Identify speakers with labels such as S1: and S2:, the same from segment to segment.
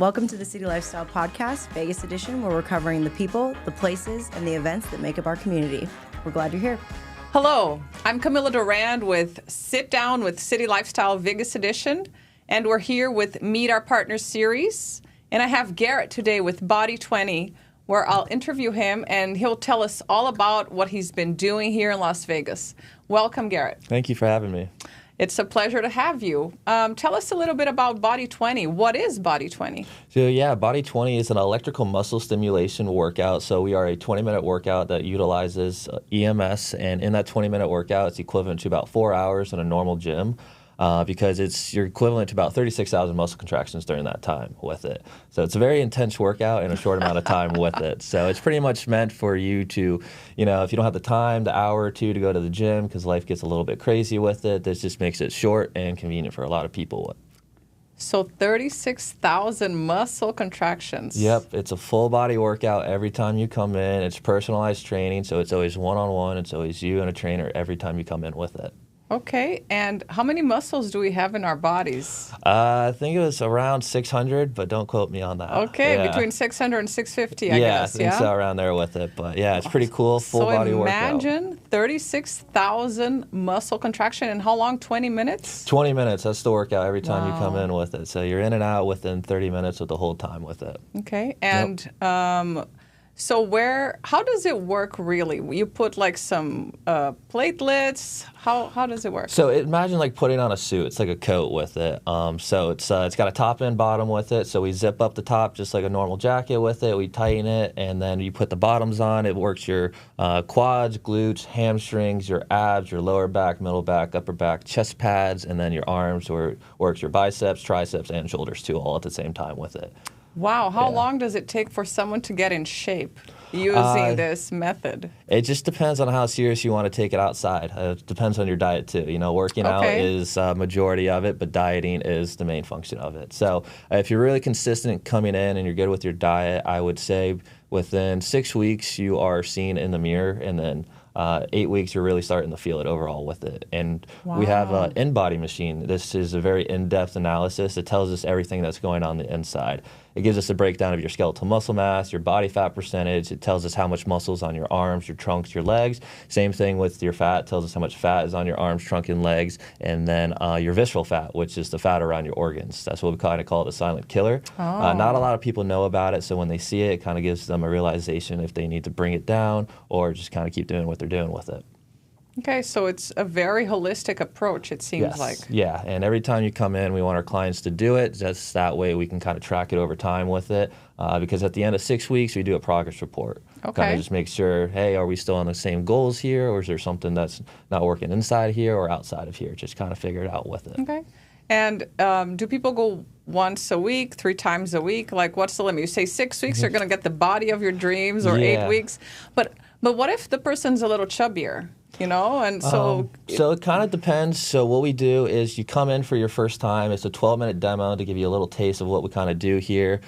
S1: Welcome to the City Lifestyle Podcast, Vegas edition, where we're covering the people, the places, and the events that make up our community. We're glad you're here.
S2: Hello, I'm Camilla Durand with Sit Down with City Lifestyle Vegas edition, and we're here with Meet Our Partners series. And I have Garrett today with BODY20, where I'll interview him and he'll tell us all about what he's been doing here in Las Vegas. Welcome, Garrett.
S3: Thank you for having me.
S2: It's a pleasure to have you. Tell us a little bit about BODY20. What is BODY20?
S3: So yeah, BODY20 is an electrical muscle stimulation workout. So we are a 20-minute workout that utilizes EMS, and in that 20-minute workout, it's equivalent to about 4 hours in a normal gym. Because you're equivalent to about 36,000 muscle contractions during that time with it. So it's a very intense workout in a short amount of time with it. So it's pretty much meant for you to, if you don't have the time, the hour or two to go to the gym because life gets a little bit crazy with it, this just makes it short and convenient for a lot of people.
S2: So 36,000 muscle contractions.
S3: Yep, it's a full body workout every time you come in. It's personalized training, so it's always one-on-one. It's always you and a trainer every time you come in with it.
S2: Okay, and how many muscles do we have in our bodies?
S3: I think it was around 600, but don't quote me on that.
S2: Okay, yeah. Between 600 and 650, I guess.
S3: I think so, around there with it. But yeah, it's pretty cool, full body workout.
S2: So imagine 36,000 muscle contraction, and how long, 20 minutes?
S3: 20 minutes, that's the workout every time you come in with it. So you're in and out within 30 minutes of the whole time with it.
S2: Okay, and so how does it work really? You put like some platelets. How does it work?
S3: So imagine like putting on a suit. It's like a coat with it. So it's got a top and bottom with it. So we zip up the top just like a normal jacket with it. We tighten it, and then you put the bottoms on. It works your quads, glutes, hamstrings, your abs, your lower back, middle back, upper back, chest pads, and then your arms, where it works your biceps, triceps, and shoulders too, all at the same time with it.
S2: Wow, how long does it take for someone to get in shape using this method?
S3: It just depends on how serious you want to take it outside. It depends on your diet too. Working out is a majority of it, but dieting is the main function of it. So if you're really consistent coming in and you're good with your diet, I would say within 6 weeks you are seen in the mirror, and then 8 weeks you're really starting to feel it overall with it. And we have an in-body machine. This is a very in-depth analysis. It tells us everything that's going on the inside. It gives us a breakdown of your skeletal muscle mass, your body fat percentage. It tells us how much muscle's on your arms, your trunks, your legs. Same thing with your fat. It tells us how much fat is on your arms, trunk, and legs. And then your visceral fat, which is the fat around your organs. That's what we kind of call it, a silent killer. Not a lot of people know about it, so when they see it, it kind of gives them a realization if they need to bring it down or just kind of keep doing what they're doing with it.
S2: Okay, so it's a very holistic approach, it seems like.
S3: Yeah, and every time you come in, we want our clients to do it. Just that way we can kind of track it over time with it. Because at the end of 6 weeks, we do a progress report.
S2: Okay.
S3: Kind of just make sure, hey, are we still on the same goals here, or is there something that's not working inside here or outside of here? Just kind of figure it out with it.
S2: Okay. And do people go once a week, 3 times a week? Like, what's the limit? You say 6 weeks, you're going to get the body of your dreams, or 8 weeks. But what if the person's a little chubbier? And so...
S3: So it kind of depends. So what we do is you come in for your first time. It's a 12-minute demo to give you a little taste of what we kind of do here.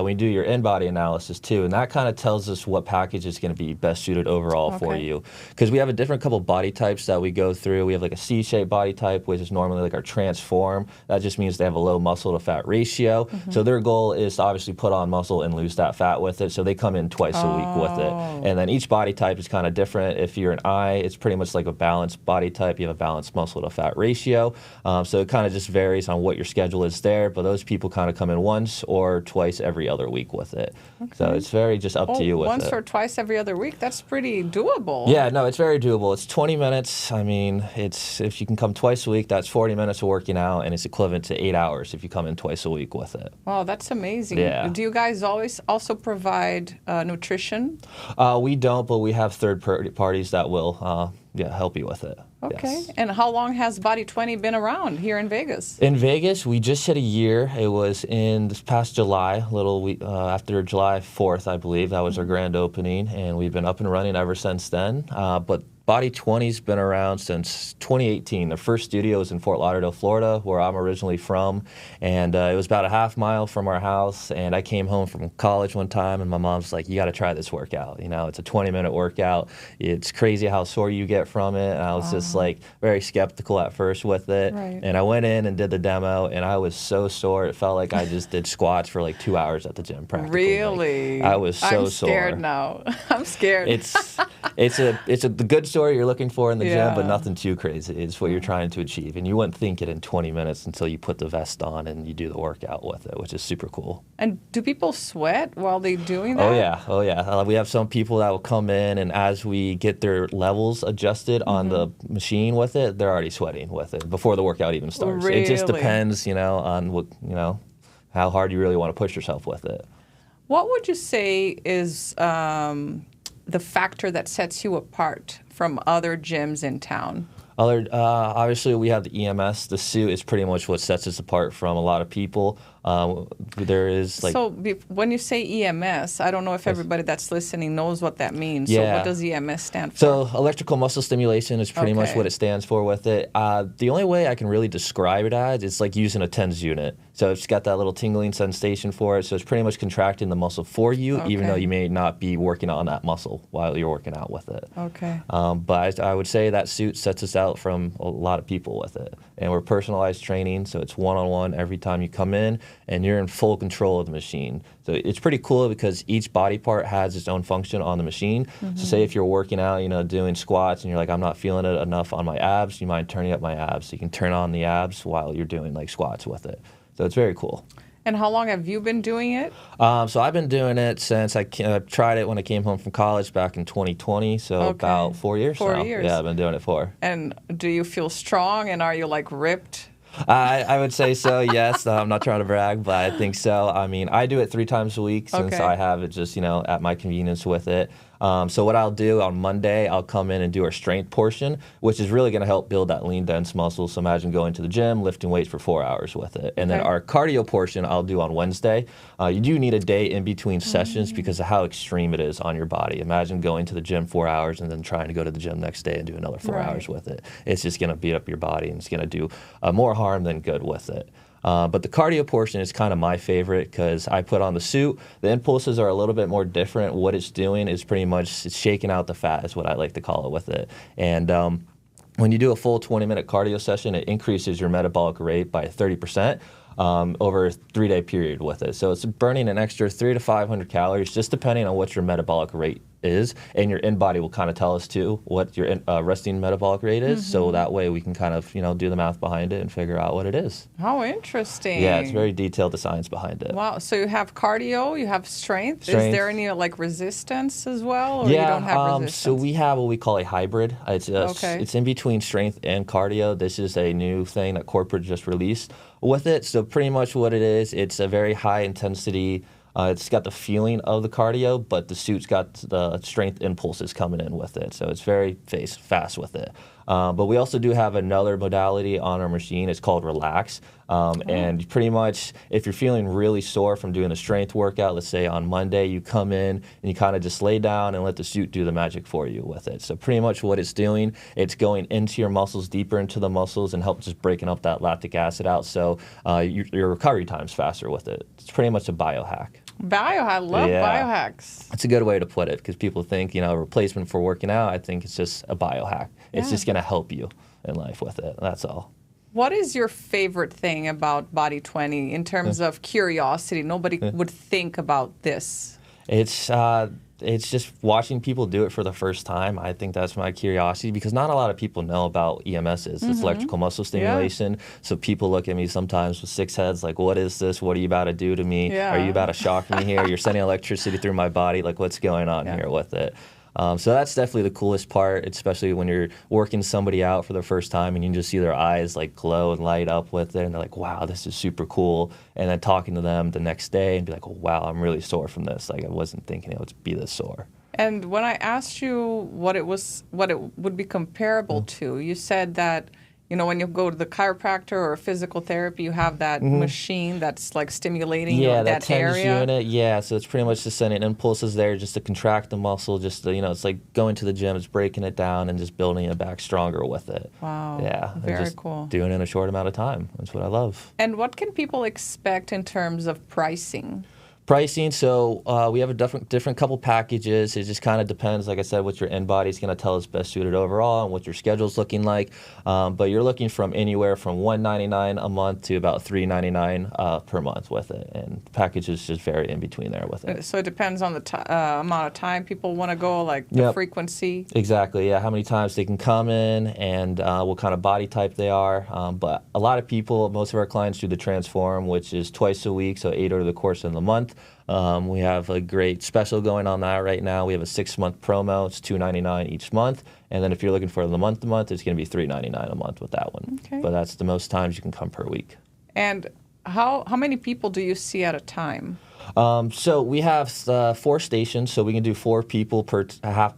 S3: We do your in-body analysis, too, and that kind of tells us what package is going to be best suited overall for you. Because we have a different couple body types that we go through. We have like a C-shaped body type, which is normally like our transform. That just means they have a low muscle-to-fat ratio. So their goal is to obviously put on muscle and lose that fat with it. So they come in twice a week with it. And then each body type is kind of different. If you're an I, it's pretty much like a balanced body type. You have a balanced muscle to fat ratio. So it kind of just varies on what your schedule is there, but those people kind of come in once or twice every other week with it. So it's very just up to you with
S2: once
S3: it.
S2: Or twice every other week? That's pretty doable.
S3: Yeah, no, it's very doable. It's 20 minutes. I mean, if you can come twice a week, that's 40 minutes of working out, and it's equivalent to 8 hours if you come in twice a week with it.
S2: Wow, that's amazing.
S3: Yeah.
S2: Do you guys always also provide nutrition?
S3: We don't, but we have third parties that will help you with it.
S2: Okay.
S3: Yes.
S2: And how long has BODY20 been around here in Vegas?
S3: In Vegas, we just hit a year. It was in this past July, after July 4th, I believe. That was our grand opening, and we've been up and running ever since then. But BODY20's been around since 2018. The first studio was in Fort Lauderdale, Florida, where I'm originally from, and it was about a half mile from our house. And I came home from college one time, and my mom's like, "You got to try this workout. You know, it's a 20-minute workout. It's crazy how sore you get from it." And I was just like very skeptical at first with it.
S2: Right.
S3: And I went in and did the demo, and I was so sore. It felt like I just did squats for like 2 hours at the gym practically.
S2: Really?
S3: Like, I was so
S2: I'm scared now. I'm scared.
S3: It's the good story you're looking for in the gym, but nothing too crazy. It's what you're trying to achieve. And you wouldn't think it in 20 minutes until you put the vest on and you do the workout with it, which is super cool.
S2: And do people sweat while they're doing that?
S3: Oh, yeah. We have some people that will come in, and as we get their levels adjusted on the machine with it, they're already sweating with it before the workout even starts.
S2: Really?
S3: It just depends, on what, how hard you really want to push yourself with it.
S2: What would you say is the factor that sets you apart from other gyms in town?
S3: Obviously, we have the EMS. The suit is pretty much what sets us apart from a lot of people. There is like...
S2: So when you say EMS, I don't know if everybody that's listening knows what that means.
S3: Yeah.
S2: So what does EMS stand for?
S3: So electrical muscle stimulation is pretty much what it stands for with it. The only way I can really describe it as, it's like using a TENS unit. So it's got that little tingling sensation for it. So it's pretty much contracting the muscle for you, even though you may not be working on that muscle while you're working out with it.
S2: Okay.
S3: But I would say that suit sets us out from a lot of people with it. And we're personalized training, so it's one-on-one every time you come in, and you're in full control of the machine. So it's pretty cool because each body part has its own function on the machine. So say if you're working out, doing squats, and you're like, "I'm not feeling it enough on my abs," you mind turning up my abs. So you can turn on the abs while you're doing like squats with it. So it's very cool.
S2: And how long have you been doing it?
S3: So I've been doing it since I tried it when I came home from college back in 2020, so about 4 years
S2: 4 years.
S3: Yeah, I've been doing it for.
S2: And do you feel strong, and are you like ripped?
S3: I would say so, yes. I'm not trying to brag, but I think so. I mean, I do it 3 times a week since I have it just, at my convenience with it. So what I'll do on Monday, I'll come in and do our strength portion, which is really going to help build that lean, dense muscle. So imagine going to the gym, lifting weights for 4 hours with it. And then our cardio portion, I'll do on Wednesday. You do need a day in between sessions because of how extreme it is on your body. Imagine going to the gym 4 hours and then trying to go to the gym next day and do another 4 hours with it. It's just going to beat up your body, and it's going to do more harm than good with it. But the cardio portion is kind of my favorite because I put on the suit. The impulses are a little bit more different. What it's doing is pretty much it's shaking out the fat is what I like to call it with it. And when you do a full 20-minute cardio session, it increases your metabolic rate by 30%. Over a 3-day period with it. So it's burning an extra 300 to 500 calories just depending on what your metabolic rate is, and your in-body will kind of tell us too what your resting metabolic rate is, so that way we can kind of do the math behind it and figure out what it is.
S2: How interesting.
S3: Yeah, it's very detailed, the science behind it.
S2: Wow, so you have cardio, you have strength. Is there any like resistance as well, or you don't have resistance?
S3: So we have what we call a hybrid. It's in between strength and cardio. This is a new thing that corporate just released with it. So pretty much what it is, it's a very high intensity. It's got the feeling of the cardio, but the suit's got the strength impulses coming in with it. So it's very fast with it. But we also do have another modality on our machine. It's called Relax. And pretty much if you're feeling really sore from doing a strength workout, let's say on Monday, you come in and you kind of just lay down and let the suit do the magic for you with it. So pretty much what it's doing, it's going into your muscles, deeper into the muscles, and help just breaking up that lactic acid out. So your recovery time's faster with it. It's pretty much a biohack.
S2: I love biohacks.
S3: It's a good way to put it because people think, a replacement for working out. I think it's just a biohack. It's just going to help you in life with it. That's all.
S2: What is your favorite thing about BODY20 in terms of curiosity? Nobody would think about this.
S3: It's just watching people do it for the first time. I think that's my curiosity because not a lot of people know about EMSs. It's electrical muscle stimulation. So people look at me sometimes with 6 heads like, what is this? What are you about to do to me? Are you about to shock me here? You're sending electricity through my body. Like, what's going on here with it? So that's definitely the coolest part, especially when you're working somebody out for the first time and you can just see their eyes like glow and light up with it. And they're like, wow, this is super cool. And then talking to them the next day and be like, oh, wow, I'm really sore from this. Like I wasn't thinking it would be this sore.
S2: And when I asked you what it would be comparable to, you said that when you go to the chiropractor or physical therapy, you have that machine that's like stimulating
S3: that
S2: that area.
S3: Unit. Yeah, so it's pretty much just sending impulses there just to contract the muscle. Just to, it's like going to the gym, it's breaking it down and just building it back stronger with it.
S2: Wow.
S3: Yeah.
S2: Very
S3: just
S2: cool.
S3: Doing it in a short amount of time. That's what I love.
S2: And what can people expect in terms of pricing?
S3: Pricing, so we have a different couple packages. It just kind of depends, like I said, what your end body is going to tell us best suited overall and what your schedule's looking like. But you're looking from anywhere from $199 a month to about $399 per month with it. And packages just vary in between there with it.
S2: So it depends on the amount of time people want to go, like the frequency?
S3: Exactly, yeah. How many times they can come in and what kind of body type they are. But a lot of people, most of our clients do the Transform, which is twice a week, so 8 over the course of the month. We have a great special going on that right now. We have a 6-month promo. It's $299 each month. And then if you're looking for the month-to-month, it's going to be $399 a month with that one.
S2: Okay.
S3: But that's the most times you can come per week.
S2: And how many people do you see at a time?
S3: So we have 4 stations, so we can do 4 people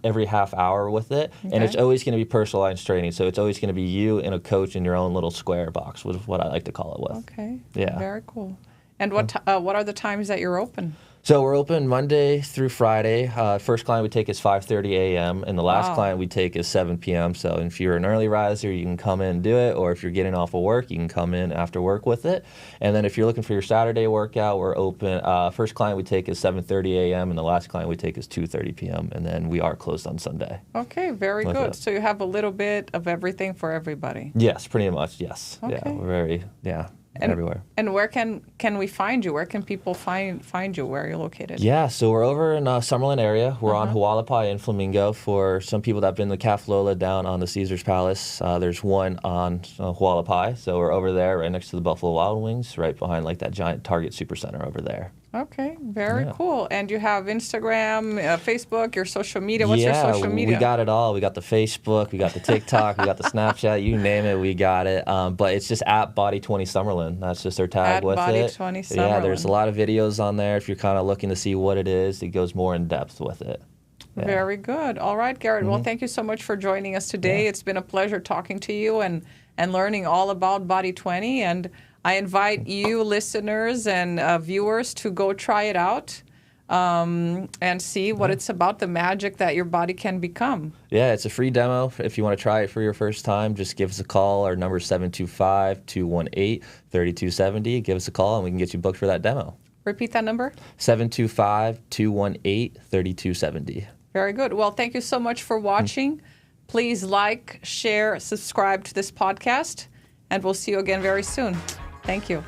S3: every half hour with it. Okay. And it's always going to be personalized training. So it's always going to be you and a coach in your own little square box, was what I like to call it with.
S2: Okay.
S3: Yeah.
S2: Very cool. And what are the times that you're open?
S3: So we're open Monday through Friday. First client we take is 5:30 a.m. and the last client we take is 7 p.m. So if you're an early riser, you can come in and do it, or if you're getting off of work, you can come in after work with it. And then if you're looking for your Saturday workout, we're open. First client we take is 7:30 a.m. and the last client we take is 2:30 p.m. and then we are closed on Sunday.
S2: Okay, very good. So you have a little bit of everything for everybody.
S3: Yes, pretty much. Yes.
S2: Okay.
S3: Yeah, we're very everywhere.
S2: And where can we find you? Where can people find you? Where are you located?
S3: Yeah, so we're over in Summerlin area. We're on Hualapai and Flamingo. For some people that have been to Calf Lola down on the Caesars Palace, there's one on Hualapai. So we're over there right next to the Buffalo Wild Wings, right behind like that giant Target Supercenter over there.
S2: Okay, very cool. And you have Instagram, Facebook, your social media. What's your social media?
S3: We got it all. We got the Facebook, we got the TikTok, we got the Snapchat, you name it, we got it. But it's just at BODY20 Summerlin. That's just our tag with it.
S2: BODY20 Summerlin.
S3: Yeah, there's a lot of videos on there. If you're kind of looking to see what it is, it goes more in depth with it.
S2: Yeah. Very good. All right, Garrett. Well, thank you so much for joining us today. It's been a pleasure talking to you and learning all about BODY20. And I invite you listeners and viewers to go try it out and see what it's about, the magic that your body can become.
S3: Yeah, it's a free demo. If you want to try it for your first time, just give us a call. Our number is 725-218-3270. Give us a call and we can get you booked for that demo.
S2: Repeat that number.
S3: 725-218-3270.
S2: Very good. Well, thank you so much for watching. Please like, share, subscribe to this podcast, and we'll see you again very soon. Thank you.